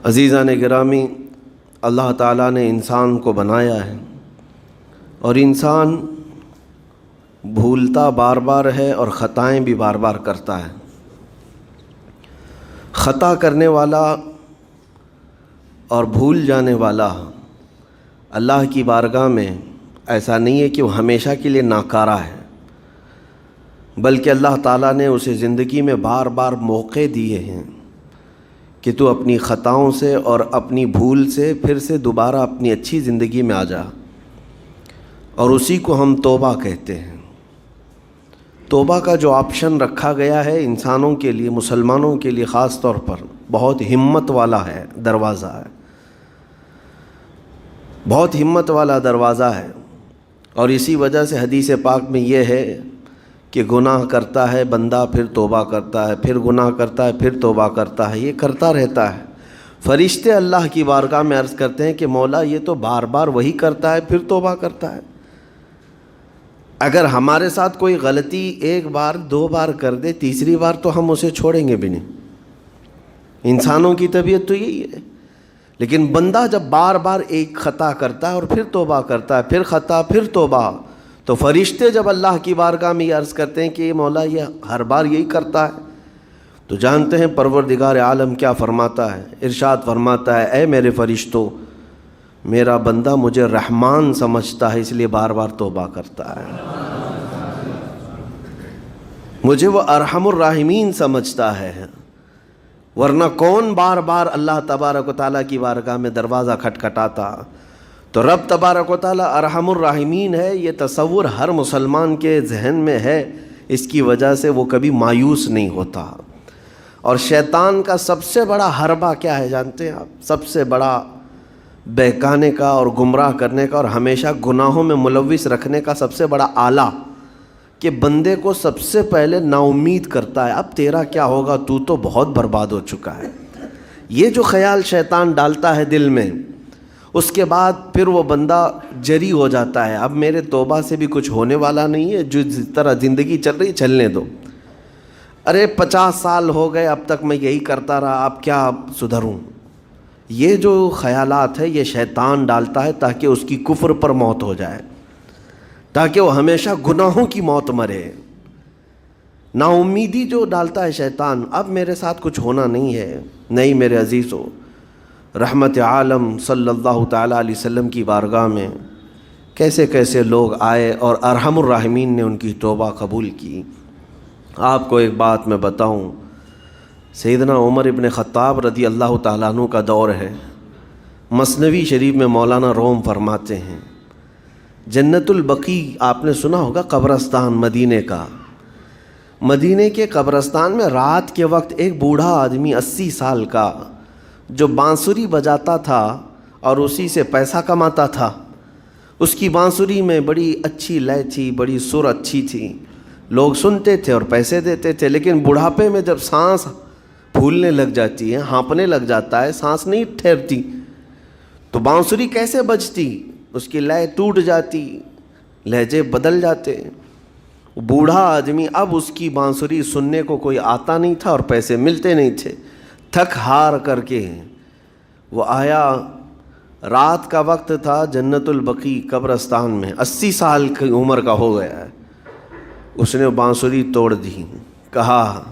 عزیزان گرامی، اللہ تعالیٰ نے انسان کو بنایا ہے اور انسان بھولتا بار بار ہے اور خطائیں بھی بار بار کرتا ہے۔ خطا کرنے والا اور بھول جانے والا اللہ کی بارگاہ میں ایسا نہیں ہے کہ وہ ہمیشہ کے لیے ناکارہ ہے، بلکہ اللہ تعالیٰ نے اسے زندگی میں بار بار موقع دیے ہیں کہ تو اپنی خطاؤں سے اور اپنی بھول سے پھر سے دوبارہ اپنی اچھی زندگی میں آ جا، اور اسی کو ہم توبہ کہتے ہیں۔ توبہ کا جو آپشن رکھا گیا ہے انسانوں کے لیے، مسلمانوں کے لیے خاص طور پر، بہت ہمت والا ہے دروازہ ہے، بہت ہمت والا دروازہ ہے۔ اور اسی وجہ سے حدیث پاک میں یہ ہے کہ گناہ کرتا ہے بندہ، پھر توبہ کرتا ہے، پھر گناہ کرتا ہے، پھر توبہ کرتا ہے، یہ کرتا رہتا ہے۔ فرشتے اللہ کی بارگاہ میں عرض کرتے ہیں کہ مولا یہ تو بار بار وہی کرتا ہے، پھر توبہ کرتا ہے۔ اگر ہمارے ساتھ کوئی غلطی ایک بار دو بار کر دے، تیسری بار تو ہم اسے چھوڑیں گے بھی نہیں۔ انسانوں کی طبیعت تو یہی ہے، لیکن بندہ جب بار بار ایک خطا کرتا ہے اور پھر توبہ کرتا ہے، پھر خطا پھر توبہ، تو فرشتے جب اللہ کی بارگاہ میں یہ عرض کرتے ہیں کہ یہ مولا یہ ہر بار یہی کرتا ہے، تو جانتے ہیں پروردگار عالم کیا فرماتا ہے؟ ارشاد فرماتا ہے، اے میرے فرشتوں، میرا بندہ مجھے رحمان سمجھتا ہے اس لیے بار بار توبہ کرتا ہے، مجھے وہ ارحم الراحمین سمجھتا ہے، ورنہ کون بار بار اللہ تبارک و تعالیٰ کی بارگاہ میں دروازہ کھٹکھٹاتا؟ تو رب تبارک و تعالیٰ ارحم الراحمین ہے، یہ تصور ہر مسلمان کے ذہن میں ہے، اس کی وجہ سے وہ کبھی مایوس نہیں ہوتا۔ اور شیطان کا سب سے بڑا حربہ کیا ہے جانتے ہیں آپ؟ سب سے بڑا بہکانے کا اور گمراہ کرنے کا اور ہمیشہ گناہوں میں ملوث رکھنے کا سب سے بڑا آلہ، کہ بندے کو سب سے پہلے نا امید کرتا ہے، اب تیرا کیا ہوگا، تو بہت برباد ہو چکا ہے۔ یہ جو خیال شیطان ڈالتا ہے دل میں، اس کے بعد پھر وہ بندہ جری ہو جاتا ہے، اب میرے توبہ سے بھی کچھ ہونے والا نہیں ہے، جو جس طرح زندگی چل رہی چلنے دو، ارے 50 سال ہو گئے اب تک میں یہی کرتا رہا، اب کیا سدھروں؟ یہ جو خیالات ہے یہ شیطان ڈالتا ہے تاکہ اس کی کفر پر موت ہو جائے، تاکہ وہ ہمیشہ گناہوں کی موت مرے۔ نا امیدی جو ڈالتا ہے شیطان، اب میرے ساتھ کچھ ہونا نہیں ہے۔ نہیں میرے عزیزو، رحمت عالم صلی اللہ تعالیٰ علیہ وسلم کی بارگاہ میں کیسے کیسے لوگ آئے اور ارحم الراحمین نے ان کی توبہ قبول کی۔ آپ کو ایک بات میں بتاؤں، سیدنا عمر ابن خطاب رضی اللہ تعالیٰ عنہ کا دور ہے۔ مثنوی شریف میں مولانا روم فرماتے ہیں، جنت البقیع آپ نے سنا ہوگا، قبرستان مدینے کا، مدینے کے قبرستان میں رات کے وقت ایک بوڑھا آدمی 80 سال کا جو بانسری بجاتا تھا اور اسی سے پیسہ کماتا تھا، اس کی بانسری میں بڑی اچھی لے تھی، بڑی سر اچھی تھی، لوگ سنتے تھے اور پیسے دیتے تھے، لیکن بڑھاپے میں جب سانس پھولنے لگ جاتی ہے، ہانپنے لگ جاتا ہے، سانس نہیں ٹھہرتی، تو بانسری کیسے بجتی؟ اس کی لے ٹوٹ جاتی، لہجے بدل جاتے۔ بوڑھا آدمی، اب اس کی بانسری سننے کو کوئی آتا نہیں تھا اور پیسے ملتے نہیں تھے، تھک ہار کر کے وہ آیا، رات کا وقت تھا، جنت البقیع قبرستان میں، 80 سال کی عمر کا ہو گیا ہے، اس نے بانسری توڑ دی، کہا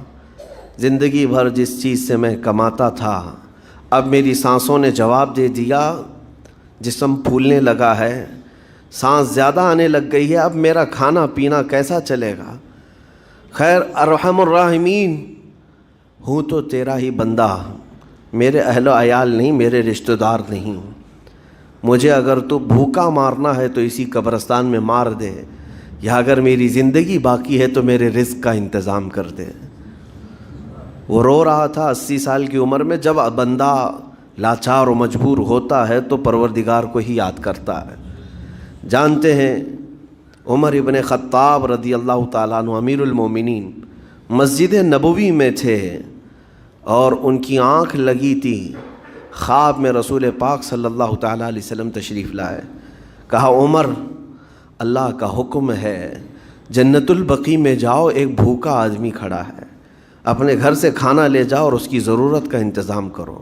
زندگی بھر جس چیز سے میں کماتا تھا اب میری سانسوں نے جواب دے دیا، جسم پھولنے لگا ہے، سانس زیادہ آنے لگ گئی ہے، اب میرا کھانا پینا کیسا چلے گا؟ خیر ارحم الراحمین ہوں تو تیرا ہی بندہ، میرے اہل و عیال نہیں، میرے رشتہ دار نہیں، مجھے اگر تو بھوکا مارنا ہے تو اسی قبرستان میں مار دے، یا اگر میری زندگی باقی ہے تو میرے رزق کا انتظام کر دے۔ وہ رو رہا تھا 80 سال کی عمر میں۔ جب بندہ لاچار و مجبور ہوتا ہے تو پروردگار کو ہی یاد کرتا ہے۔ جانتے ہیں عمر ابن خطاب رضی اللہ تعالیٰ عنہ امیر المومنین مسجد نبوی میں تھے اور ان کی آنکھ لگی تھی، خواب میں رسول پاک صلی اللہ تعالیٰ علیہ وسلم تشریف لائے، کہا عمر اللہ کا حکم ہے جنت البقیع میں جاؤ، ایک بھوکا آدمی کھڑا ہے، اپنے گھر سے کھانا لے جاؤ اور اس کی ضرورت کا انتظام کرو۔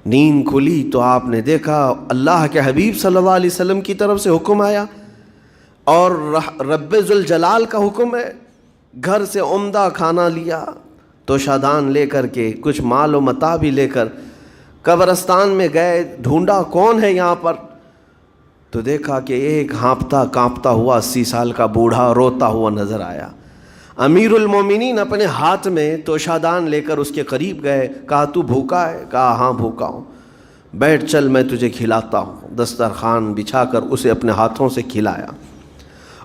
نیند کھلی تو آپ نے دیکھا اللہ کے حبیب صلی اللہ علیہ وسلم کی طرف سے حکم آیا اور رب ذوالجلال کا حکم ہے. گھر سے عمدہ کھانا لیا تو شادان لے کر کے کچھ مال و متاع بھی لے کر قبرستان میں گئے. ڈھونڈا کون ہے یہاں پر, تو دیکھا کہ ایک ہانپتا کانپتا ہوا 80 سال کا بوڑھا روتا ہوا نظر آیا. امیر المومنین اپنے ہاتھ میں توشادان لے کر اس کے قریب گئے. کہا تو بھوکا ہے؟ کہا ہاں بھوکا ہوں. بیٹھ چل میں تجھے کھلاتا ہوں. دسترخوان بچھا کر اسے اپنے ہاتھوں سے کھلایا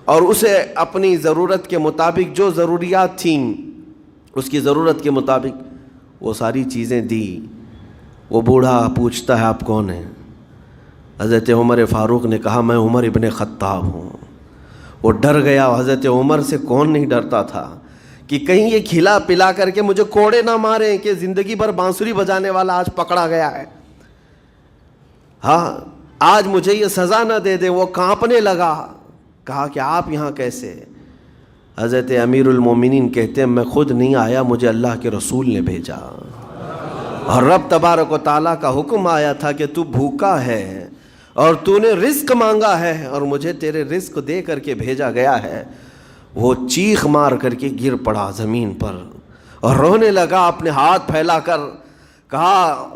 اور اسے اپنی ضرورت کے مطابق جو ضروریات تھیں اس کی ضرورت کے مطابق وہ ساری چیزیں دی. وہ بوڑھا پوچھتا ہے آپ کون ہیں؟ حضرت عمر فاروق نے کہا میں عمر ابن خطاب ہوں. وہ ڈر گیا. حضرت عمر سے کون نہیں ڈرتا تھا کہ کہیں یہ کھلا پلا کر کے مجھے کوڑے نہ ماریں کہ زندگی بھر بانسری بجانے والا آج پکڑا گیا ہے, ہاں آج مجھے یہ سزا نہ دے دے. وہ کانپنے لگا. کہا کہ آپ یہاں کیسے؟ حضرت امیر المومنین کہتے ہیں میں خود نہیں آیا, مجھے اللہ کے رسول نے بھیجا اور رب تبارک و تعالیٰ کا حکم آیا تھا کہ تو بھوکا ہے اور تو نے رزق مانگا ہے اور مجھے تیرے رزق دے کر کے بھیجا گیا ہے. وہ چیخ مار کر کے گر پڑا زمین پر اور رونے لگا اپنے ہاتھ پھیلا کر. کہا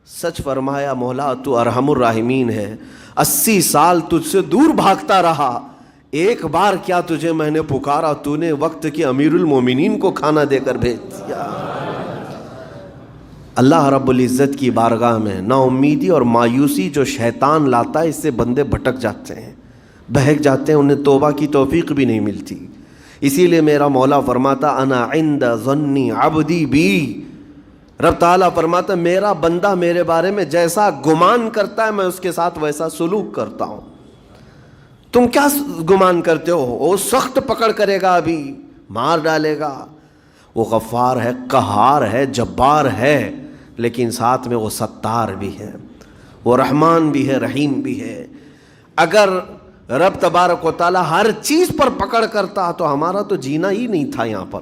سچ فرمایا مولا تو ارحم الراحمین ہے. 80 سال تجھ سے دور بھاگتا رہا, ایک بار کیا تجھے میں نے پکارا, تو نے وقت کی امیر المومنین کو کھانا دے کر بھیج دیا. اللہ رب العزت کی بارگاہ میں نا امیدی اور مایوسی جو شیطان لاتا ہے اس سے بندے بھٹک جاتے ہیں, بہک جاتے ہیں, انہیں توبہ کی توفیق بھی نہیں ملتی. اسی لیے میرا مولا فرماتا انا عند ظنی عبدی بی. رب تعالیٰ فرماتا میرا بندہ میرے بارے میں جیسا گمان کرتا ہے میں اس کے ساتھ ویسا سلوک کرتا ہوں. تم کیا گمان کرتے ہو؟ وہ سخت پکڑ کرے گا, ابھی مار ڈالے گا. وہ غفار ہے, قہار ہے, جبار ہے, لیکن ساتھ میں وہ ستار بھی ہے, وہ رحمان بھی ہے, رحیم بھی ہے. اگر رب تبارک و تعالیٰ ہر چیز پر پکڑ کرتا تو ہمارا تو جینا ہی نہیں تھا. یہاں پر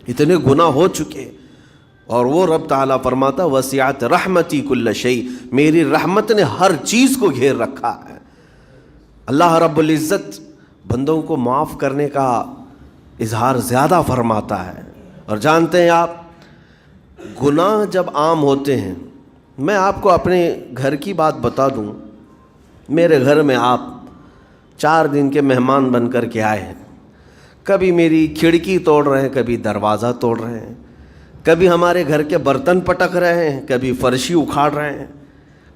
اتنے گناہ ہو چکے. اور وہ رب تعالیٰ فرماتا وسعت رحمتی کل شیء, میری رحمت نے ہر چیز کو گھیر رکھا ہے. اللہ رب العزت بندوں کو معاف کرنے کا اظہار زیادہ فرماتا ہے. اور جانتے ہیں آپ گناہ جب عام ہوتے ہیں, میں آپ کو اپنے گھر کی بات بتا دوں. میرے گھر میں آپ 4 دن کے مہمان بن کر کے آئے ہیں. کبھی میری کھڑکی توڑ رہے ہیں, کبھی دروازہ توڑ رہے ہیں, کبھی ہمارے گھر کے برتن پٹک رہے ہیں, کبھی فرشی اکھاڑ رہے ہیں.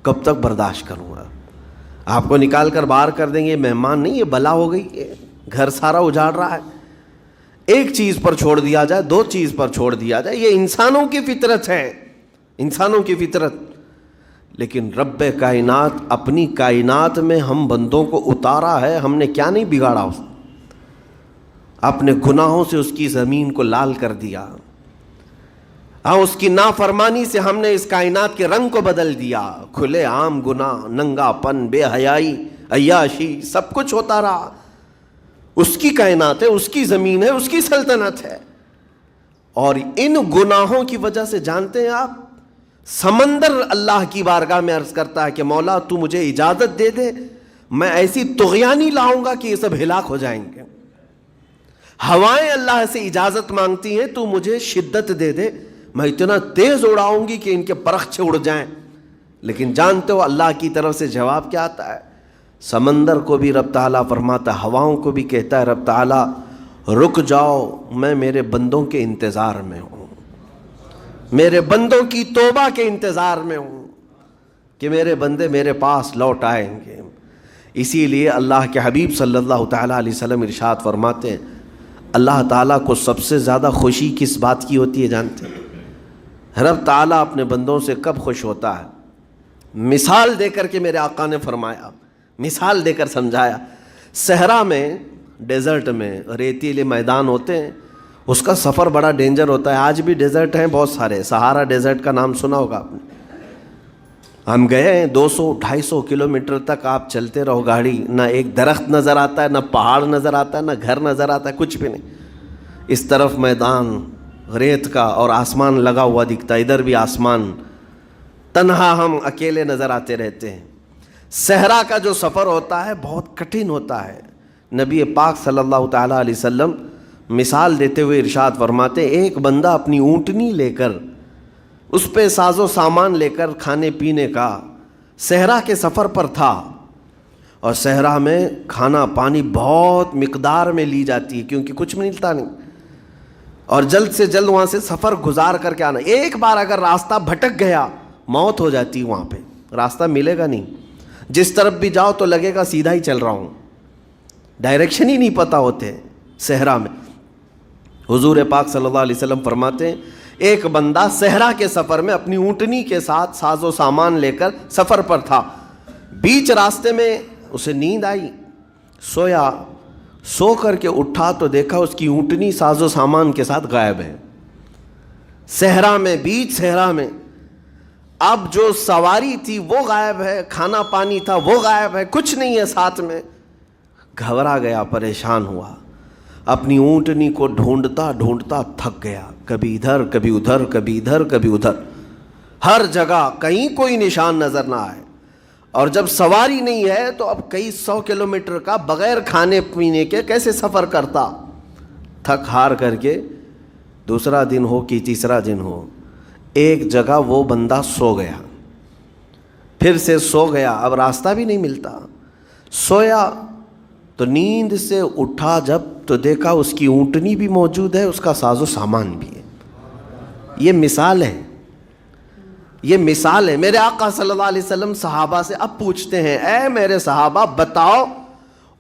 کب تک برداشت کروں گا؟ آپ کو نکال کر باہر کر دیں گے. مہمان نہیں, یہ بلا ہو گئی, یہ گھر سارا اجاڑ رہا ہے. ایک چیز پر چھوڑ دیا جائے, 2 چیز پر چھوڑ دیا جائے, یہ انسانوں کی فطرت ہے, انسانوں کی فطرت. لیکن رب کائنات اپنی کائنات میں ہم بندوں کو اتارا ہے, ہم نے کیا نہیں بگاڑا اس اپنے گناہوں سے اس کی زمین کو لال کر دیا. ہاں اس کی نافرمانی سے ہم نے اس کائنات کے رنگ کو بدل دیا. کھلے عام گناہ, ننگا پن, بے حیائی, عیاشی, سب کچھ ہوتا رہا. اس کی کائنات ہے, اس کی زمین ہے, اس کی سلطنت ہے. اور ان گناہوں کی وجہ سے جانتے ہیں آپ سمندر اللہ کی بارگاہ میں عرض کرتا ہے کہ مولا تو مجھے اجازت دے دے, میں ایسی طغیانی لاؤں گا کہ یہ سب ہلاک ہو جائیں گے. ہوائیں اللہ سے اجازت مانگتی ہیں تو مجھے شدت دے دے, میں اتنا تیز اڑاؤں گی کہ ان کے پرخچے اڑ جائیں. لیکن جانتے ہو اللہ کی طرف سے جواب کیا آتا ہے؟ سمندر کو بھی رب تعالیٰ فرماتا ہے, ہواؤں کو بھی کہتا ہے رب تعالیٰ رک جاؤ, میں میرے بندوں کے انتظار میں ہوں, میرے بندوں کی توبہ کے انتظار میں ہوں کہ میرے بندے میرے پاس لوٹ آئیں گے. اسی لیے اللہ کے حبیب صلی اللہ تعالیٰ علیہ وسلم ارشاد فرماتے ہیں اللہ تعالیٰ کو سب سے زیادہ خوشی کس بات کی ہوتی ہے جانتے ہیں؟ رب تعالیٰ اپنے بندوں سے کب خوش ہوتا ہے؟ مثال دے کر کے میرے آقا نے فرمایا, مثال دے کر سمجھایا. صحرا میں, ڈیزرٹ میں ریتیلے میدان ہوتے ہیں, اس کا سفر بڑا ڈینجر ہوتا ہے. آج بھی ڈیزرٹ ہیں بہت سارے, سہارا ڈیزرٹ کا نام سنا ہوگا آپ نے. ہم گئے ہیں 200-250 کلومیٹر تک آپ چلتے رہو گاڑی, نہ ایک درخت نظر آتا ہے, نہ پہاڑ نظر آتا ہے, نہ گھر نظر آتا ہے, کچھ بھی نہیں. اس طرف میدان ریت کا اور آسمان لگا ہوا دکھتا ہے, ادھر بھی آسمان. تنہا ہم اکیلے نظر آتے رہتے ہیں۔ صحرا کا جو سفر ہوتا ہے بہت کٹھن ہوتا ہے۔ نبی پاک صلی اللہ تعالیٰ علیہ وسلم مثال دیتے ہوئے ارشاد فرماتے، ایک بندہ اپنی اونٹنی لے کر، اس پہ ساز و سامان لے کر کھانے پینے کا صحرا کے سفر پر تھا، اور صحرا میں کھانا پانی بہت مقدار میں لی جاتی ہے کیونکہ کچھ ملتا نہیں، اور جلد سے جلد وہاں سے سفر گزار کر کے آنا۔ ایک بار اگر راستہ بھٹک گیا موت ہو جاتی، وہاں پہ راستہ ملے گا نہیں، جس طرف بھی جاؤ تو لگے گا سیدھا ہی چل رہا ہوں، ڈائریکشن ہی نہیں پتہ ہوتے صحرا میں۔ حضور پاک صلی اللہ علیہ وسلم فرماتے ہیں ایک بندہ صحرا کے سفر میں اپنی اونٹنی کے ساتھ ساز و سامان لے کر سفر پر تھا، بیچ راستے میں اسے نیند آئی، سویا، سو کر کے اٹھا تو دیکھا اس کی اونٹنی ساز و سامان کے ساتھ غائب ہے، صحرا میں، بیچ صحرا میں۔ اب جو سواری تھی وہ غائب ہے، کھانا پانی تھا وہ غائب ہے، کچھ نہیں ہے ساتھ میں۔ گھبرا گیا، پریشان ہوا، اپنی اونٹنی کو ڈھونڈتا ڈھونڈتا تھک گیا، کبھی ادھر کبھی ادھر، کبھی ادھر کبھی ادھر، ہر جگہ کہیں کوئی نشان نظر نہ آئے۔ اور جب سواری نہیں ہے تو اب کئی 100 کلومیٹر کا بغیر کھانے پینے کے کیسے سفر کرتا؟ تھک ہار کر کے دوسرا دن ہو کہ تیسرا دن ہو، ایک جگہ وہ بندہ سو گیا، پھر سے سو گیا، اب راستہ بھی نہیں ملتا۔ سویا تو نیند سے اٹھا جب تو دیکھا اس کی اونٹنی بھی موجود ہے، اس کا ساز و سامان بھی ہے۔ یہ مثال ہے، یہ مثال ہے۔ میرے آقا صلی اللہ علیہ وسلم صحابہ سے اب پوچھتے ہیں، اے میرے صحابہ بتاؤ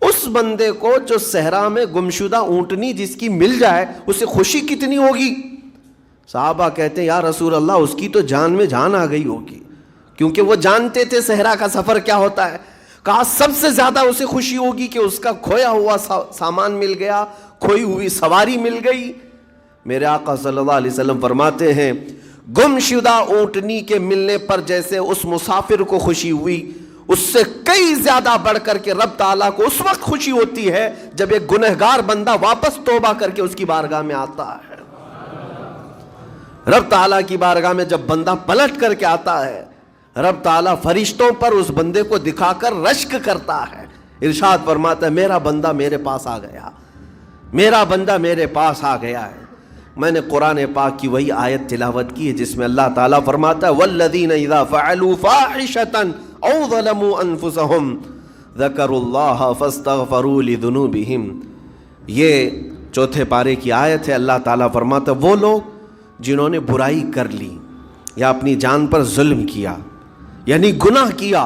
اس بندے کو جو صحرا میں گمشدہ اونٹنی جس کی مل جائے اسے خوشی کتنی ہوگی؟ صحابہ کہتے ہیں یا رسول اللہ اس کی تو جان میں جان آ گئی ہوگی، کیونکہ وہ جانتے تھے صحرا کا سفر کیا ہوتا ہے۔ کہا سب سے زیادہ اسے خوشی ہوگی کہ اس کا کھویا ہوا سامان مل گیا، کھوئی ہوئی سواری مل گئی۔ میرے آقا صلی اللہ علیہ وسلم فرماتے ہیں گمشدہ اونٹنی کے ملنے پر جیسے اس مسافر کو خوشی ہوئی، اس سے کئی زیادہ بڑھ کر کے رب تعالیٰ کو اس وقت خوشی ہوتی ہے جب ایک گنہگار بندہ واپس توبہ کر کے اس کی بارگاہ میں آتا ہے۔ رب تعالیٰ کی بارگاہ میں جب بندہ پلٹ کر کے آتا ہے، رب تعالیٰ فرشتوں پر اس بندے کو دکھا کر رشک کرتا ہے، ارشاد فرماتا ہے میرا بندہ میرے پاس آ گیا، میرا بندہ میرے پاس آ گیا ہے۔ میں نے قرآن پاک کی وہی آیت تلاوت کی ہے جس میں اللہ تعالیٰ فرماتا ہے وَالَّذِينَ إِذَا فَعَلُوا فَاحِشَةً أَوْ ظَلَمُوا أَنفُسَهُمْ ذَكَرُوا اللَّهَ فَاسْتَغْفَرُوا لِذُنُوبِهِمْ۔ یہ چوتھے پارے کی آیت ہے۔ اللہ تعالیٰ فرماتا ہے وہ لوگ جنہوں نے برائی کر لی یا اپنی جان پر ظلم کیا، یعنی گناہ کیا،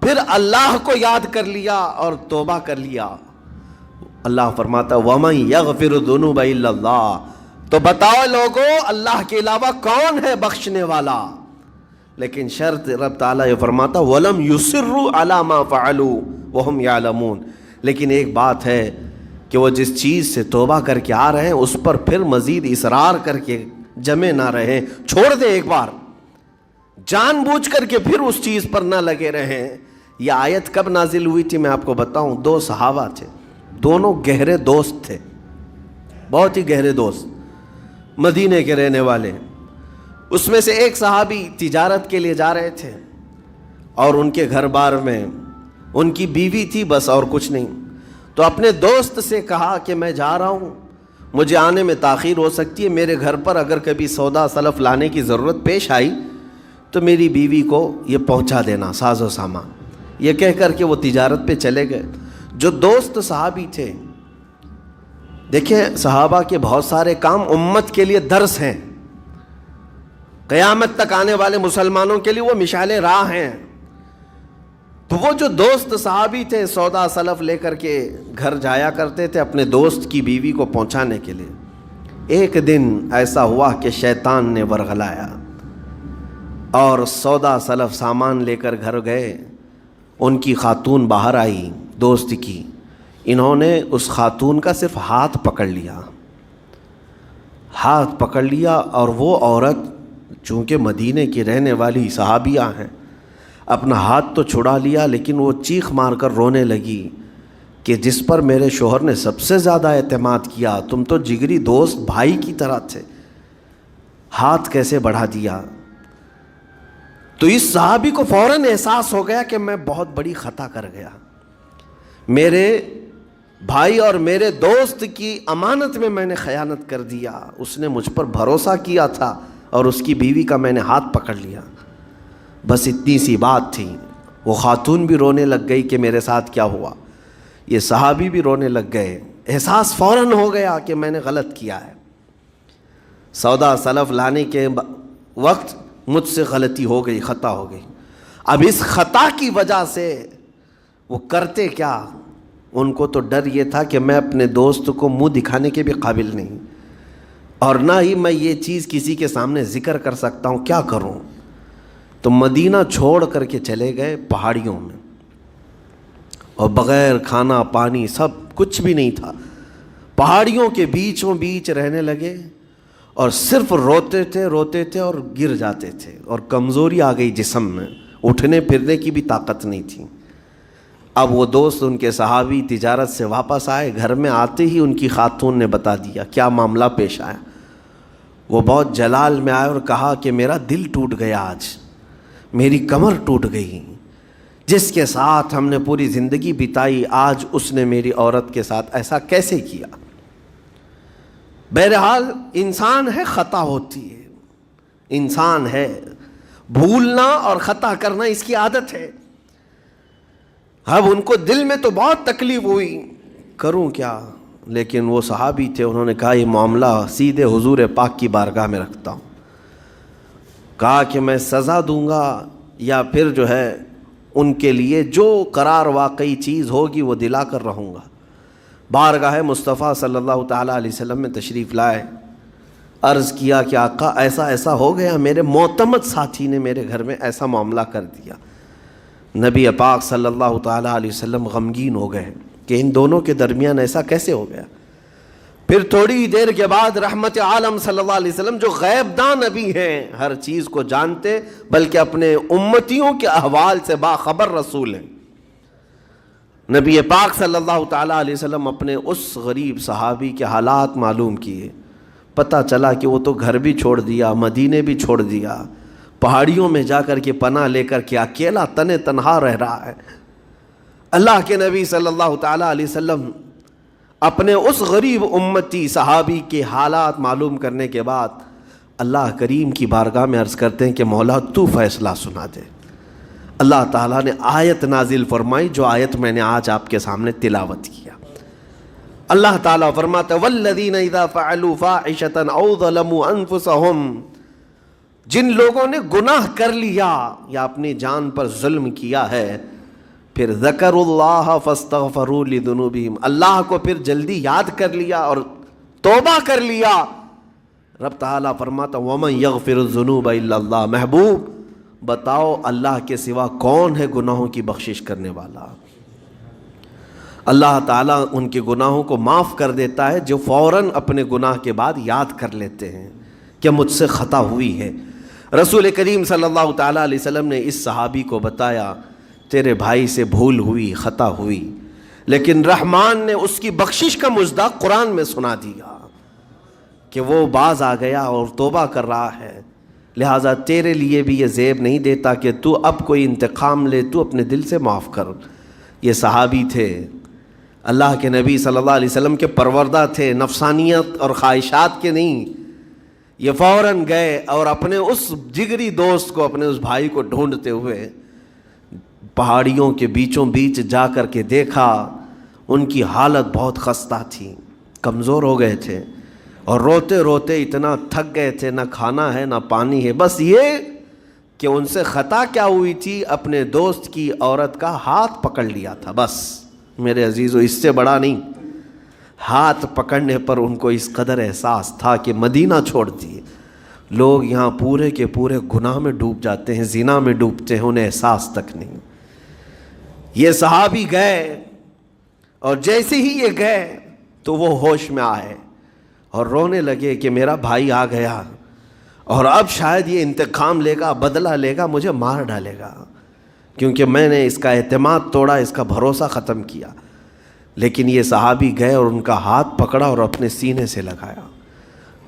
پھر اللہ کو یاد کر لیا اور توبہ کر لیا، اللہ فرماتا ہے وَمَن يَغْفِرُ الذُّنُوبَ إِلَّا اللَّهُ، تو بتاؤ لوگو اللہ کے علاوہ کون ہے بخشنے والا؟ لیکن شرط رب تعالیٰ یہ فرماتا وَلَمْ يُصِرُّوا عَلَى مَا فَعَلُوا وَهُمْ يَعْلَمُونَ، لیکن ایک بات ہے کہ وہ جس چیز سے توبہ کر کے آ رہے ہیں اس پر پھر مزید اصرار کر کے جمے نہ رہیں، چھوڑ دیں ایک بار، جان بوجھ کر کے پھر اس چیز پر نہ لگے رہیں۔ یہ آیت کب نازل ہوئی تھی میں آپ کو بتاؤں، دو صحابہ تھے، دونوں گہرے دوست تھے، بہت ہی گہرے دوست، مدینے کے رہنے والے۔ اس میں سے ایک صحابی تجارت کے لیے جا رہے تھے اور ان کے گھر بار میں ان کی بیوی تھی بس، اور کچھ نہیں، تو اپنے دوست سے کہا کہ میں جا رہا ہوں، مجھے آنے میں تاخیر ہو سکتی ہے، میرے گھر پر اگر کبھی سودا سلف لانے کی ضرورت پیش آئی تو میری بیوی کو یہ پہنچا دینا ساز و سامان۔ یہ کہہ کر کے وہ تجارت پہ چلے گئے۔ جو دوست صحابی تھے، دیکھیں صحابہ کے بہت سارے کام امت کے لیے درس ہیں، قیامت تک آنے والے مسلمانوں کے لیے وہ مشعل راہ ہیں۔ تو وہ جو دوست صحابی تھے سودا سلف لے کر کے گھر جایا کرتے تھے اپنے دوست کی بیوی کو پہنچانے کے لیے۔ ایک دن ایسا ہوا کہ شیطان نے ورغلایا اور سودا سلف سامان لے کر گھر گئے۔ ان کی خاتون باہر آئی دوست کی، انہوں نے اس خاتون کا صرف ہاتھ پکڑ لیا، ہاتھ پکڑ لیا، اور وہ عورت چونکہ مدینے کی رہنے والی صحابیہ ہیں، اپنا ہاتھ تو چھڑا لیا لیکن وہ چیخ مار کر رونے لگی کہ جس پر میرے شوہر نے سب سے زیادہ اعتماد کیا، تم تو جگری دوست بھائی کی طرح تھے، ہاتھ کیسے بڑھا دیا؟ تو اس صحابی کو فوراً احساس ہو گیا کہ میں بہت بڑی خطا کر گیا، میرے بھائی اور میرے دوست کی امانت میں نے خیانت کر دیا، اس نے مجھ پر بھروسہ کیا تھا اور اس کی بیوی کا میں نے ہاتھ پکڑ لیا۔ بس اتنی سی بات تھی، وہ خاتون بھی رونے لگ گئی کہ میرے ساتھ کیا ہوا، یہ صحابی بھی رونے لگ گئے، احساس فوراً ہو گیا کہ میں نے غلط کیا ہے، سودا سلف لانے کے وقت مجھ سے غلطی ہو گئی، خطا ہو گئی۔ اب اس خطا کی وجہ سے وہ کرتے کیا، ان کو تو ڈر یہ تھا کہ میں اپنے دوست کو منہ دکھانے کے بھی قابل نہیں، اور نہ ہی میں یہ چیز کسی کے سامنے ذکر کر سکتا ہوں، کیا کروں؟ تو مدینہ چھوڑ کر کے چلے گئے پہاڑیوں میں، اور بغیر کھانا پانی سب کچھ بھی نہیں تھا، پہاڑیوں کے بیچوں بیچ رہنے لگے، اور صرف روتے تھے اور گر جاتے تھے، اور کمزوری آ گئی جسم میں، اٹھنے پھرنے کی بھی طاقت نہیں تھی۔ اب وہ دوست ان کے صحابی تجارت سے واپس آئے، گھر میں آتے ہی ان کی خاتون نے بتا دیا کیا معاملہ پیش آیا۔ وہ بہت جلال میں آئے اور کہا کہ میرا دل ٹوٹ گیا، آج میری کمر ٹوٹ گئی، جس کے ساتھ ہم نے پوری زندگی بتائی آج اس نے میری عورت کے ساتھ ایسا کیسے کیا؟ بہرحال انسان ہے، خطا ہوتی ہے، انسان ہے، بھولنا اور خطا کرنا اس کی عادت ہے۔ اب ان کو دل میں تو بہت تکلیف ہوئی، کروں کیا؟ لیکن وہ صحابی تھے، انہوں نے کہا یہ معاملہ سیدھے حضور پاک کی بارگاہ میں رکھتا ہوں۔ کہا کہ میں سزا دوں گا یا پھر جو ہے ان کے لیے جو قرار واقعی چیز ہوگی وہ دلا کر رہوں گا۔ بارگاہ مصطفیٰ صلی اللہ تعالیٰ علیہ وسلم میں تشریف لائے، عرض کیا کہ آقا ایسا ایسا ہو گیا، میرے معتمد ساتھی نے میرے گھر میں ایسا معاملہ کر دیا۔ نبی پاک صلی اللہ تعالیٰ علیہ وسلم غمگین ہو گئے کہ ان دونوں کے درمیان ایسا کیسے ہو گیا۔ پھر تھوڑی دیر کے بعد رحمت عالم صلی اللہ علیہ وسلم جو غیب داں نبی ہیں، ہر چیز کو جانتے بلکہ اپنے امتیوں کے احوال سے باخبر رسول ہیں، نبی پاک صلی اللہ تعالیٰ علیہ وسلم اپنے اس غریب صحابی کے حالات معلوم کیے۔ پتہ چلا کہ وہ تو گھر بھی چھوڑ دیا، مدینے بھی چھوڑ دیا، پہاڑیوں میں جا کر کے پناہ لے کر کے اکیلا تنہا رہ رہا ہے۔ اللہ کے نبی صلی اللہ تعالیٰ علیہ وسلم اپنے اس غریب امتی صحابی کے حالات معلوم کرنے کے بعد اللہ کریم کی بارگاہ میں عرض کرتے ہیں کہ مولا تو فیصلہ سنا دے۔ اللہ تعالیٰ نے آیت نازل فرمائی، جو آیت میں نے آج آپ کے سامنے تلاوت کیا۔ اللہ تعالیٰ فرماتا ہے والذین اذا فعلوا فاحشۃ او ظلموا انفسهم، جن لوگوں نے گناہ کر لیا یا اپنی جان پر ظلم کیا ہے، پھر ذکر اللہ فاستغفروا لذنوبہم، اللہ کو پھر جلدی یاد کر لیا اور توبہ کر لیا، رب تعالیٰ فرماتا ومن یغفر الذنوب الا اللہ، محبوب بتاؤ اللہ کے سوا کون ہے گناہوں کی بخشش کرنے والا؟ اللہ تعالیٰ ان کے گناہوں کو معاف کر دیتا ہے جو فوراً اپنے گناہ کے بعد یاد کر لیتے ہیں کہ مجھ سے خطا ہوئی ہے۔ رسول کریم صلی اللہ تعالیٰ علیہ وسلم نے اس صحابی کو بتایا تیرے بھائی سے بھول ہوئی، خطا ہوئی، لیکن رحمان نے اس کی بخشش کا مصداق قرآن میں سنا دیا کہ وہ باز آ گیا اور توبہ کر رہا ہے، لہٰذا تیرے لیے بھی یہ زیب نہیں دیتا کہ تو اب کوئی انتقام لے، تو اپنے دل سے معاف کر۔ یہ صحابی تھے، اللہ کے نبی صلی اللہ علیہ وسلم کے پروردہ تھے، نفسانیت اور خواہشات کے نہیں۔ یہ فوراً گئے اور اپنے اس جگری دوست کو، اپنے اس بھائی کو ڈھونڈتے ہوئے پہاڑیوں کے بیچوں بیچ جا کر کے دیکھا، ان کی حالت بہت خستہ تھی، کمزور ہو گئے تھے اور روتے روتے اتنا تھک گئے تھے، نہ کھانا ہے نہ پانی ہے، بس یہ کہ ان سے خطا کیا ہوئی تھی، اپنے دوست کی عورت کا ہاتھ پکڑ لیا تھا، بس میرے عزیزو اس سے بڑا نہیں۔ ہاتھ پکڑنے پر ان کو اس قدر احساس تھا کہ مدینہ چھوڑ دیے، لوگ یہاں پورے کے پورے گناہ میں ڈوب جاتے ہیں، زنا میں ڈوبتے ہیں، انہیں احساس تک نہیں۔ یہ صحابی گئے اور جیسے ہی یہ گئے تو وہ ہوش میں آئے اور رونے لگے کہ میرا بھائی آ گیا اور اب شاید یہ انتقام لے گا، بدلہ لے گا، مجھے مار ڈالے گا، کیونکہ میں نے اس کا اعتماد توڑا، اس کا بھروسہ ختم کیا۔ لیکن یہ صحابی گئے اور ان کا ہاتھ پکڑا اور اپنے سینے سے لگایا،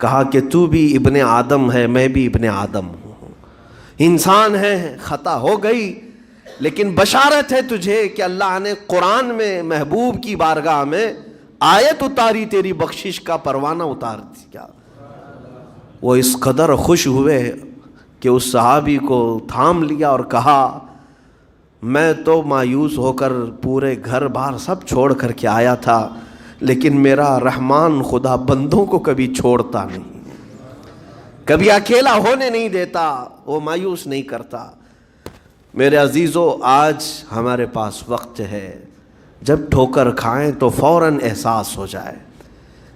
کہا کہ تو بھی ابن آدم ہے، میں بھی ابن آدم ہوں، انسان ہے، خطا ہو گئی، لیکن بشارت ہے تجھے کہ اللہ نے قرآن میں محبوب کی بارگاہ میں آیت اتاری، تیری بخشش کا پروانہ اتار دیا۔ وہ اس قدر خوش ہوئے کہ اس صحابی کو تھام لیا اور کہا میں تو مایوس ہو کر پورے گھر بار سب چھوڑ کر کے آیا تھا، لیکن میرا رحمان خدا بندوں کو کبھی چھوڑتا نہیں، کبھی اکیلا ہونے نہیں دیتا، وہ مایوس نہیں کرتا۔ میرے عزیزو، آج ہمارے پاس وقت ہے، جب ٹھوکر کھائیں تو فوراً احساس ہو جائے،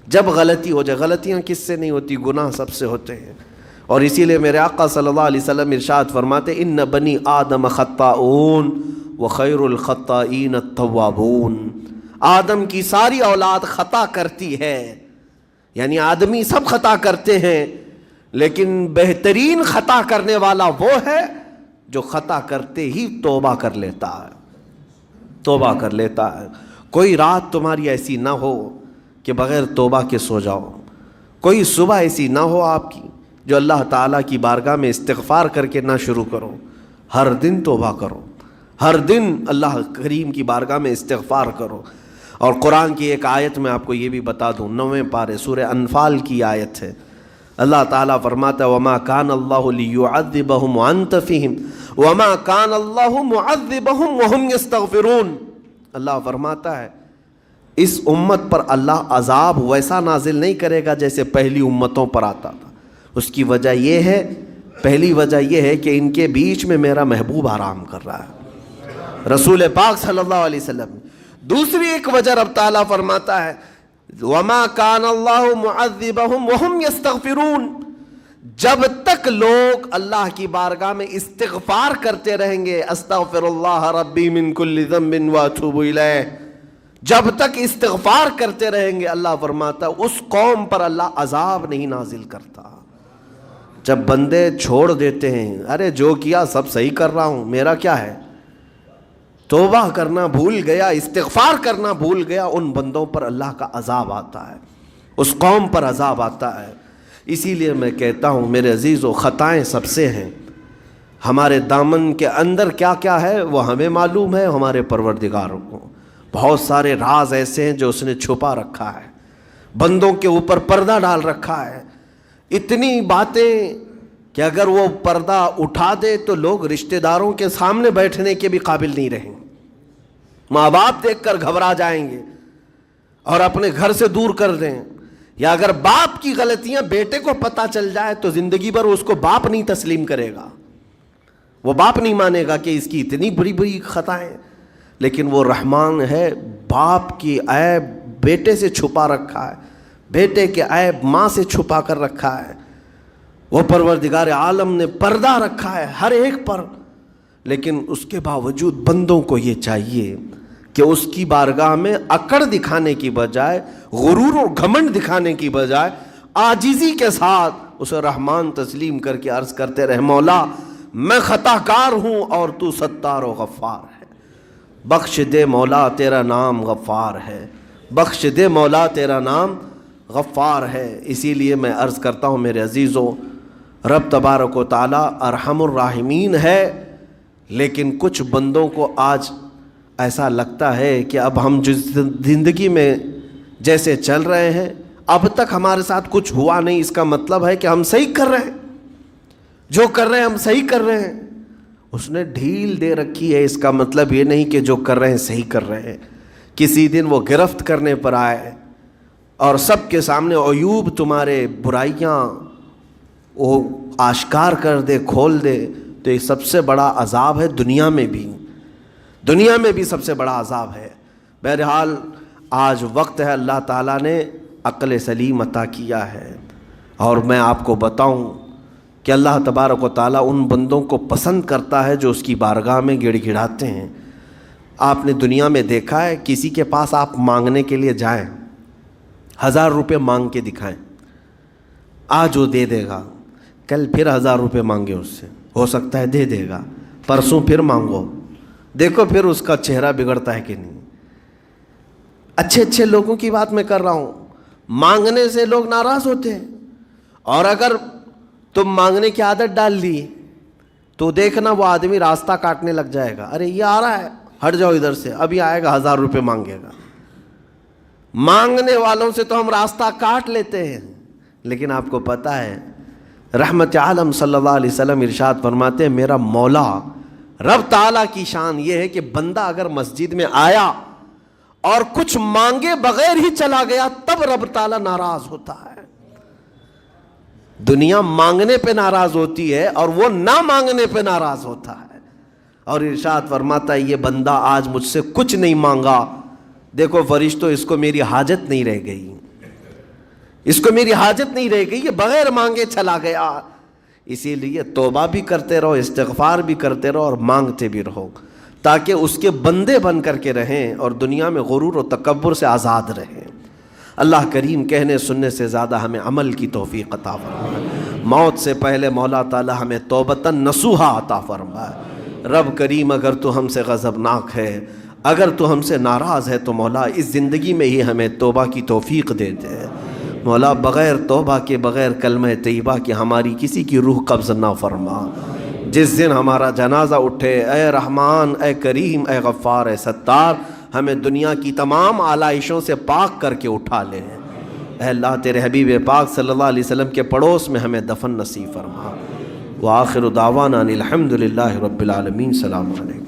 جب غلطی ہو جائے۔ غلطیاں کس سے نہیں ہوتی؟ گناہ سب سے ہوتے ہیں، اور اسی لیے میرے آقا صلی اللہ علیہ وسلم ارشاد فرماتے ان بنی آدم خطاؤون وخیر الخطائین التوابون۔ آدم کی ساری اولاد خطا کرتی ہے، یعنی آدمی سب خطا کرتے ہیں، لیکن بہترین خطا کرنے والا وہ ہے جو خطا کرتے ہی توبہ کر لیتا ہے، توبہ کر لیتا ہے۔ کوئی رات تمہاری ایسی نہ ہو کہ بغیر توبہ کے سو جاؤ، کوئی صبح ایسی نہ ہو آپ کی جو اللہ تعالیٰ کی بارگاہ میں استغفار کر کے نہ شروع کرو۔ ہر دن توبہ کرو، ہر دن اللہ کریم کی بارگاہ میں استغفار کرو۔ اور قرآن کی ایک آیت میں آپ کو یہ بھی بتا دوں، 9ویں پارے سورہ انفال کی آیت ہے، اللہ تعالیٰ فرماتا ہے وَمَا كَانَ اللَّهُ لِيُعَذِّبَهُمْ وَأَنْتَ فِيهِمْ وَمَا كَانَ اللَّهُ مُعَذِّبَهُمْ وَهُمْ يَسْتَغْفِرُونَ۔ اللہ فرماتا ہے اس امت پر اللہ عذاب ویسا نازل نہیں کرے گا جیسے پہلی امتوں پر آتا تھا۔ اس کی وجہ یہ ہے، پہلی وجہ یہ ہے کہ ان کے بیچ میں میرا محبوب آرام کر رہا ہے، رسول پاک صلی اللہ علیہ وسلم۔ دوسری ایک وجہ رب تعالیٰ فرماتا ہے وَمَا كَانَ اللَّهُ مُعَذِّبَهُمْ وَهُمْ يَسْتَغْفِرُونَ۔ جب تک لوگ اللہ کی بارگاہ میں استغفار کرتے رہیں گے، استغفر اللہ ربی من کل ذنب واتوب الیہ، جب تک استغفار کرتے رہیں گے، اللہ فرماتا ہے اس قوم پر اللہ عذاب نہیں نازل کرتا۔ جب بندے چھوڑ دیتے ہیں، ارے جو کیا سب صحیح کر رہا ہوں، میرا کیا ہے، توبہ کرنا بھول گیا، استغفار کرنا بھول گیا، ان بندوں پر اللہ کا عذاب آتا ہے، اس قوم پر عذاب آتا ہے۔ اسی لیے میں کہتا ہوں میرے عزیزو، خطائیں سب سے ہیں، ہمارے دامن کے اندر کیا کیا ہے وہ ہمیں معلوم ہے، ہمارے پروردگار کو۔ بہت سارے راز ایسے ہیں جو اس نے چھپا رکھا ہے، بندوں کے اوپر پردہ ڈال رکھا ہے، اتنی باتیں کہ اگر وہ پردہ اٹھا دے تو لوگ رشتہ داروں کے سامنے بیٹھنے کے بھی قابل نہیں رہیں، ماں باپ دیکھ کر گھبرا جائیں گے اور اپنے گھر سے دور کر دیں، یا اگر باپ کی غلطیاں بیٹے کو پتہ چل جائے تو زندگی بھر اس کو باپ نہیں تسلیم کرے گا، وہ باپ نہیں مانے گا کہ اس کی اتنی بڑی بڑی خطائیں۔ لیکن وہ رحمان ہے، باپ کی عیب بیٹے سے چھپا رکھا ہے، بیٹے کے عیب ماں سے چھپا کر رکھا ہے۔ وہ پروردگار عالم نے پردہ رکھا ہے ہر ایک پر، لیکن اس کے باوجود بندوں کو یہ چاہیے کہ اس کی بارگاہ میں اکڑ دکھانے کی بجائے، غرور و گھمنڈ دکھانے کی بجائے، عاجزی کے ساتھ اسے رحمان تسلیم کر کے عرض کرتے رہے مولا میں خطا کار ہوں اور تو ستار و غفار ہے، بخش دے مولا تیرا نام غفار ہے، بخش دے مولا تیرا نام غفار ہے۔ اسی لیے میں عرض کرتا ہوں میرے عزیزو، رب تبارک و تعالی ارحم الراحمین ہے، لیکن کچھ بندوں کو آج ایسا لگتا ہے کہ اب ہم جس زندگی میں جیسے چل رہے ہیں، اب تک ہمارے ساتھ کچھ ہوا نہیں، اس کا مطلب ہے کہ ہم صحیح کر رہے ہیں، جو کر رہے ہیں ہم صحیح کر رہے ہیں۔ اس نے ڈھیل دے رکھی ہے، اس کا مطلب یہ نہیں کہ جو کر رہے ہیں صحیح کر رہے ہیں۔ کسی دن وہ گرفت کرنے پر آئے اور سب کے سامنے عیوب تمہارے برائیاں وہ آشکار کر دے، کھول دے، تو یہ سب سے بڑا عذاب ہے، دنیا میں بھی سب سے بڑا عذاب ہے۔ بہرحال آج وقت ہے، اللہ تعالیٰ نے عقل سلیم عطا کیا ہے، اور میں آپ کو بتاؤں کہ اللہ تبارک و تعالیٰ ان بندوں کو پسند کرتا ہے جو اس کی بارگاہ میں گڑ گڑاتے ہیں۔ آپ نے دنیا میں دیکھا ہے، کسی کے پاس آپ مانگنے کے لیے جائیں، 1000 روپے مانگ کے دکھائیں، آج وہ دے دے گا، کل پھر 1000 روپے مانگے اس سے، ہو سکتا ہے دے دے گا، پرسوں پھر مانگو، دیکھو پھر اس کا چہرہ بگڑتا ہے کہ نہیں۔ اچھے لوگوں کی بات میں کر رہا ہوں، مانگنے سے لوگ ناراض ہوتے ہیں، اور اگر تم مانگنے کی عادت ڈال لی تو دیکھنا وہ آدمی راستہ کاٹنے لگ جائے گا، ارے یہ آ رہا ہے، ہٹ جاؤ ادھر سے، ابھی آئے گا 1000 روپے مانگے گا۔ مانگنے والوں سے تو ہم راستہ کاٹ لیتے ہیں، لیکن آپ کو پتہ ہے رحمت عالم صلی اللہ علیہ وسلم ارشاد فرماتے ہیں میرا مولا رب تعالیٰ کی شان یہ ہے کہ بندہ اگر مسجد میں آیا اور کچھ مانگے بغیر ہی چلا گیا تب رب تعالیٰ ناراض ہوتا ہے۔ دنیا مانگنے پہ ناراض ہوتی ہے اور وہ نہ مانگنے پہ ناراض ہوتا ہے، اور ارشاد فرماتا ہے یہ بندہ آج مجھ سے کچھ نہیں مانگا، دیکھو فرشتوں اس کو میری حاجت نہیں رہ گئی، اس کو میری حاجت نہیں رہ گئی، یہ بغیر مانگے چلا گیا۔ اسی لیے توبہ بھی کرتے رہو، استغفار بھی کرتے رہو اور مانگتے بھی رہو، تاکہ اس کے بندے بن کر کے رہیں اور دنیا میں غرور و تکبر سے آزاد رہیں۔ اللہ کریم کہنے سننے سے زیادہ ہمیں عمل کی توفیق عطا فرمائے۔ موت سے پہلے مولا تعالی ہمیں توبتاً نصوحا عطا فرمائے۔ رب کریم اگر تو ہم سے غضبناک ہے، اگر تو ہم سے ناراض ہے تو مولا اس زندگی میں ہی ہمیں توبہ کی توفیق دے دے۔ مولا بغیر توبہ کے، بغیر کلمہ طیبہ کے ہماری کسی کی روح قبض نہ فرما۔ جس دن ہمارا جنازہ اٹھے، اے رحمان، اے کریم، اے غفار، اے ستار، ہمیں دنیا کی تمام آلائشوں سے پاک کر کے اٹھا لے۔ اے اللہ تیرے حبیب پاک صلی اللہ علیہ وسلم کے پڑوس میں ہمیں دفن نصیب فرما۔ وآخر دعوانا ان الحمد للہ رب العالمین۔ السلام علیکم۔